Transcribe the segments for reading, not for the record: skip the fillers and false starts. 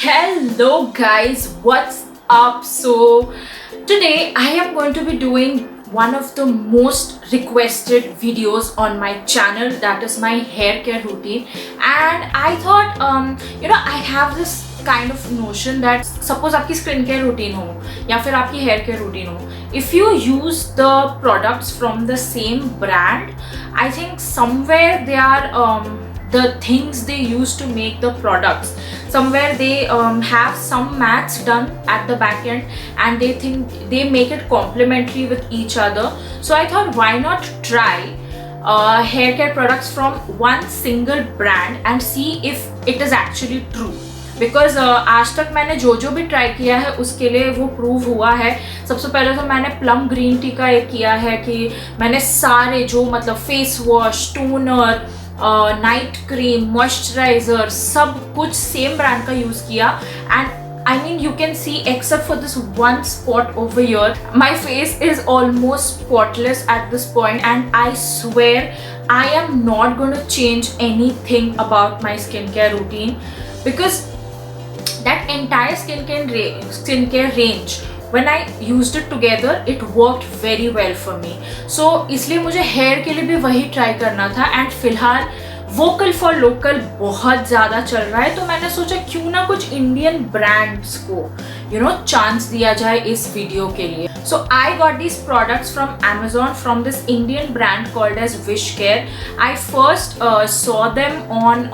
Hello guys, what's up? So today I am going to be doing one of the most requested videos on my channel, that is my hair care routine. And I thought I have this kind of notion that suppose आपकी skin care routine हो या फिर आपकी hair care routine हो, if you use the products from the same brand, I think somewhere they are the things they use to make the products, somewhere they have some maths done at the back end, and they think they make it complementary with each other. So I thought, why not try hair care products from one single brand and see if it is actually true. Because आज तक मैंने जो जो भी try किया है उसके लिए वो प्रूव हुआ है. सबसे पहले तो मैंने प्लम ग्रीन टी का एक किया है कि मैंने सारे जो मतलब face wash, toner, night cream, moisturiser सब कुछ सेम ब्रांड का यूज़ किया. And I mean, you can see except for this one spot over here, my face is almost spotless at this point, and I swear I am not going to change anything about my skincare routine, because that entire skincare range, when I used it together, it worked very well for me. So इसलिए मुझे hair के लिए भी वही try करना था. And फिलहाल vocal for local बहुत ज़्यादा चल रहा है, तो मैंने सोचा क्यों ना कुछ इंडियन ब्रांड्स को चांस दिया जाए इस वीडियो के लिए. So I got these products from Amazon from this Indian brand called as Wishcare. I first saw them on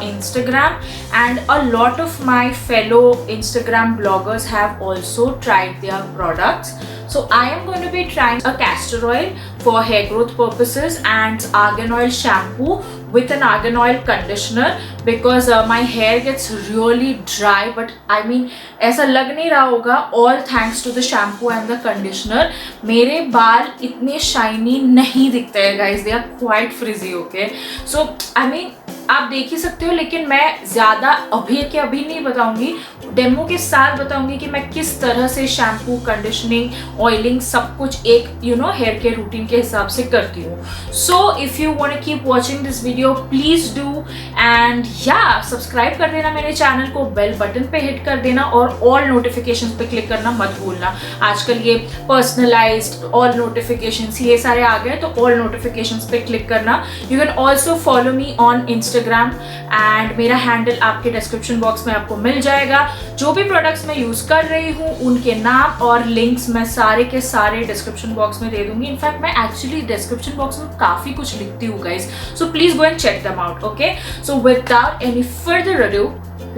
Instagram, and a lot of my fellow Instagram bloggers have also tried their products. So I am going to be trying a castor oil for hair growth purposes and argan oil shampoo with an argan oil conditioner, because my hair gets really dry, but I mean ऐसा लग नहीं रहा होगा, all thanks to the shampoo and the conditioner मेरे बाल इतने shiny नहीं दिखते हैं guys, they are quite frizzy. Okay, so I mean आप देख ही सकते हो, लेकिन मैं ज़्यादा अभी के अभी नहीं बताऊंगी, डेमो के साथ बताऊंगी कि मैं किस तरह से शैम्पू, कंडीशनिंग, ऑयलिंग सब कुछ एक हेयर केयर रूटीन के हिसाब से करती हूँ. So if you want to keep watching this video, please do, and या सब्सक्राइब कर देना मेरे चैनल को, बेल बटन पे हिट कर देना, और ऑल नोटिफिकेशन पे क्लिक करना मत भूलना. आजकल ये पर्सनलाइज्ड ऑल नोटिफिकेशन ये सारे आ गए, तो ऑल नोटिफिकेशन पे क्लिक करना. You can also follow me on Instagram, and मेरा हैंडल आपके डिस्क्रिप्शन बॉक्स में आपको मिल जाएगा. जो भी प्रोडक्ट्स मैं यूज़ कर रही हूँ उनके नाम और लिंक्स मैं सारे के सारे डिस्क्रिप्शन बॉक्स में दे दूंगी. इनफैक्ट मैं एक्चुअली डिस्क्रिप्शन बॉक्स में काफ़ी कुछ लिखती हूँ guys, so please go and check them out. Okay, so without any further ado,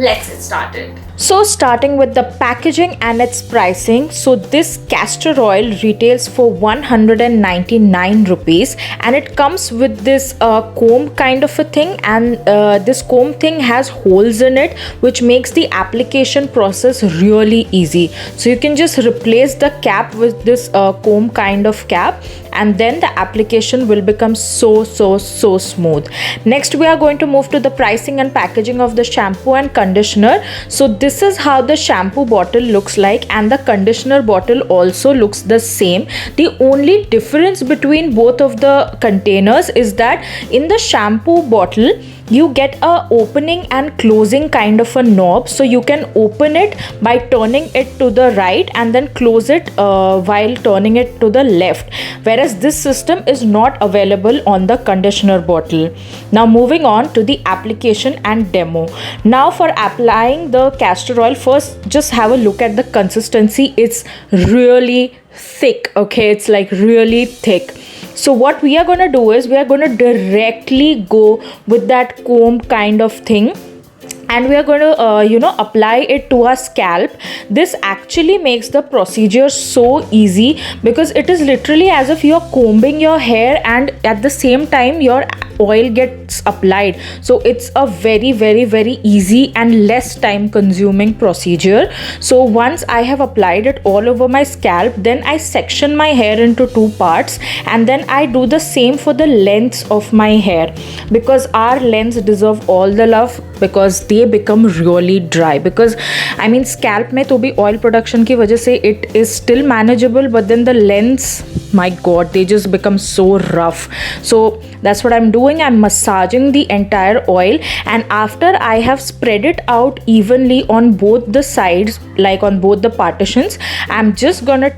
let's get started. So starting with the packaging and its pricing, so this castor oil retails for 199 rupees, and it comes with this comb kind of a thing, and this comb thing has holes in it, which makes the application process really easy. So you can just replace the cap with this comb kind of cap, and then the application will become so smooth. Next we are going to move to the pricing and packaging of the shampoo and conditioner. So this is how the shampoo bottle looks like, and the conditioner bottle also looks the same. The only difference between both of the containers is that in the shampoo bottle you get a opening and closing kind of a knob, so you can open it by turning it to the right and then close it while turning it to the left, whereas this system is not available on the conditioner bottle. Now moving on to the application and demo. Now for applying the castor oil, first just have a look at the consistency. It's really thick. Okay, it's like really thick. So what we are going to do is we are going to directly go with that comb kind of thing, and we are going to apply it to our scalp. This actually makes the procedure so easy, because it is literally as if you're combing your hair and at the same time your oil gets applied. So it's a very easy and less time consuming procedure. So once I have applied it all over my scalp, then I section my hair into two parts, and then I do the same for the lengths of my hair, because our lengths deserve all the love. because they become really dry. Because I mean scalp में तो भी oil production की वजह से it is still manageable, but then the lens, my god, they just become so rough. So that's what I'm doing. I'm massaging the entire oil, and after I have spread it out evenly on both the sides, like on both the partitions, I'm just gonna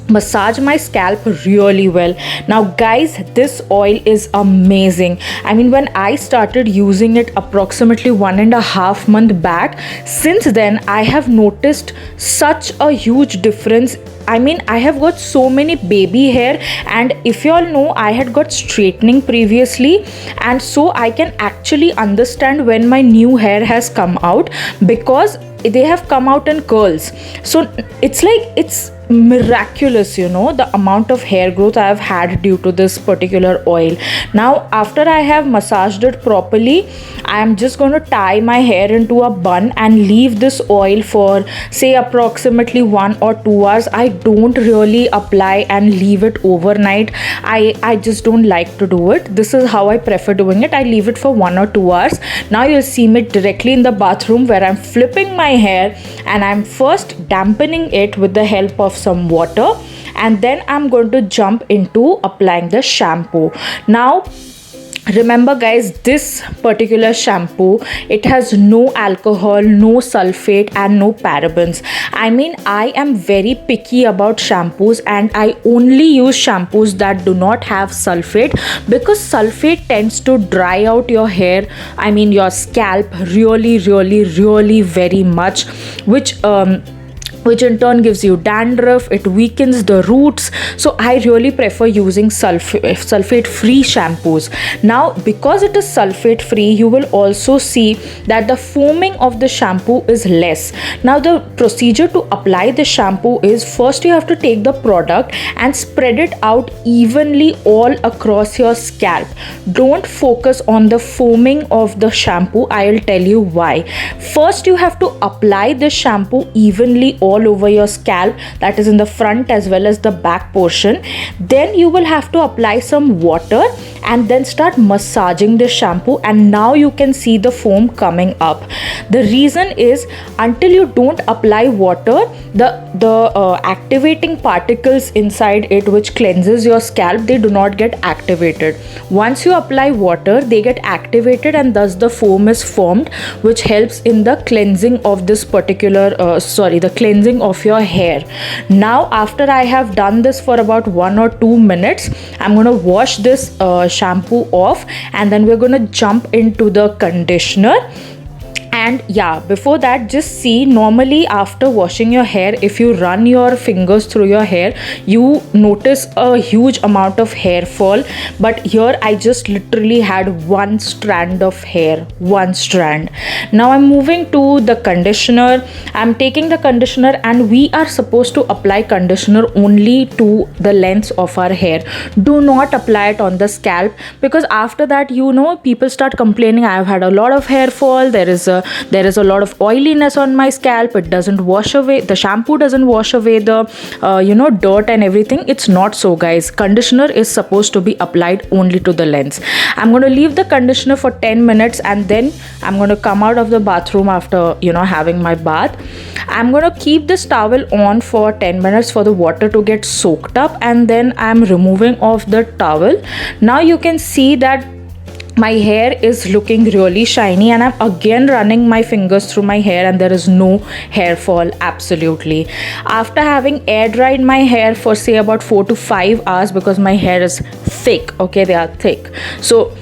massage my scalp really well. Now guys, this oil is amazing. I mean, when I started using it approximately 1.5 months back, since then I have noticed such a huge difference. I mean, I have got so many baby hair, and if you all know, I had got straightening previously, and so I can actually understand when my new hair has come out, because they have come out in curls. So it's like, it's miraculous, you know, the amount of hair growth I have had due to this particular oil. Now after I have massaged it properly, I am just going to tie my hair into a bun and leave this oil for say approximately 1 or 2 hours. I don't really apply and leave it overnight. I just don't like to do it. This is how I prefer doing it. I leave it for 1 or 2 hours. Now you'll see me directly in the bathroom where I'm flipping my hair, and I'm first dampening it with the help of some water, and then I'm going to jump into applying the shampoo. Now remember guys, this particular shampoo, it has no alcohol, no sulfate and no parabens. I mean, I am very picky about shampoos, and I only use shampoos that do not have sulfate, because sulfate tends to dry out your hair, I mean your scalp really very much, which in turn gives you dandruff, it weakens the roots. So I really prefer using sulfate free shampoos. Now because it is sulfate free, you will also see that the foaming of the shampoo is less. Now the procedure to apply the shampoo is, first you have to take the product and spread it out evenly all across your scalp. Don't focus on the foaming of the shampoo. I'll tell you why. First you have to apply the shampoo evenly all over your scalp, that is in the front as well as the back portion. Then you will have to apply some water and then start massaging the shampoo, and now you can see the foam coming up. The reason is, until you don't apply water, the activating particles inside it, which cleanses your scalp, they do not get activated. Once you apply water, they get activated, and thus the foam is formed, which helps in the cleansing of this particular the cleansing of your hair. Now after I have done this for about 1 or 2 minutes, I'm going to wash this shampoo off, and then we're going to jump into the conditioner. And yeah, before that, just see, normally after washing your hair, if you run your fingers through your hair, you notice a huge amount of hair fall, but here I just literally had one strand of hair, one strand. Now I'm moving to the conditioner. I'm taking the conditioner, and we are supposed to apply conditioner only to the lengths of our hair. Do not apply it on the scalp, because after that, you know, people start complaining, I've had a lot of hair fall, there is a lot of oiliness on my scalp, it doesn't wash away, the shampoo doesn't wash away the dirt and everything. It's not so guys. Conditioner is supposed to be applied only to the lengths. I'm going to leave the conditioner for 10 minutes, and then I'm going to come out of the bathroom after having my bath. I'm going to keep this towel on for 10 minutes for the water to get soaked up, and then I'm removing off the towel. Now you can see that my hair is looking really shiny, and I'm again running my fingers through my hair, and there is no hair fall absolutely. After having air dried my hair for say about 4 to 5 hours, because my hair is thick, okay, they are thick, so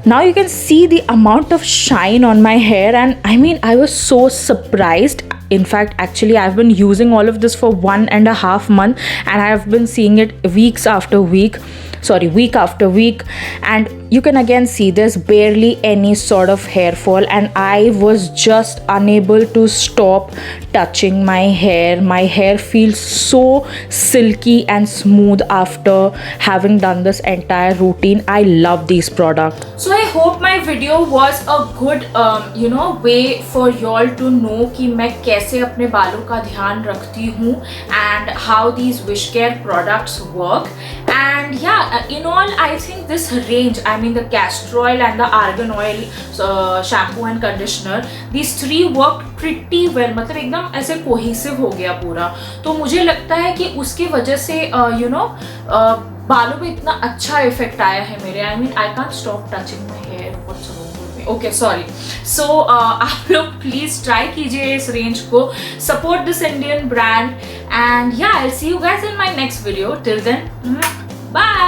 now you can see the amount of shine on my hair, and I mean, I was so surprised. In fact, actually, I've been using all of this for 1.5 months, and I have been seeing it week after week, and you can again see there's barely any sort of hair fall, and I was just unable to stop touching my hair. My hair feels so silky and smooth after having done this entire routine. I love these products. So I hope my video was a good way for y'all to know कि मैं कैसे अपने बालों का ध्यान रखती हूँ and how these wish care products work. And yeah, in all, I think this range, I mean the castor oil and the argan oil shampoo and conditioner, these three worked pretty well. मतलब एकदम ऐसे cohesive हो गया पूरा. तो मुझे लगता है कि उसकी वजह से बालों पे इतना अच्छा इफेक्ट आया है मेरे. I mean I can't stop touching my hair. What's wrong with me? Okay, sorry. So आप लोग प्लीज ट्राई कीजिए इस रेंज को. Support this Indian brand. And yeah, I will see you guys in my next video. Till then, bye.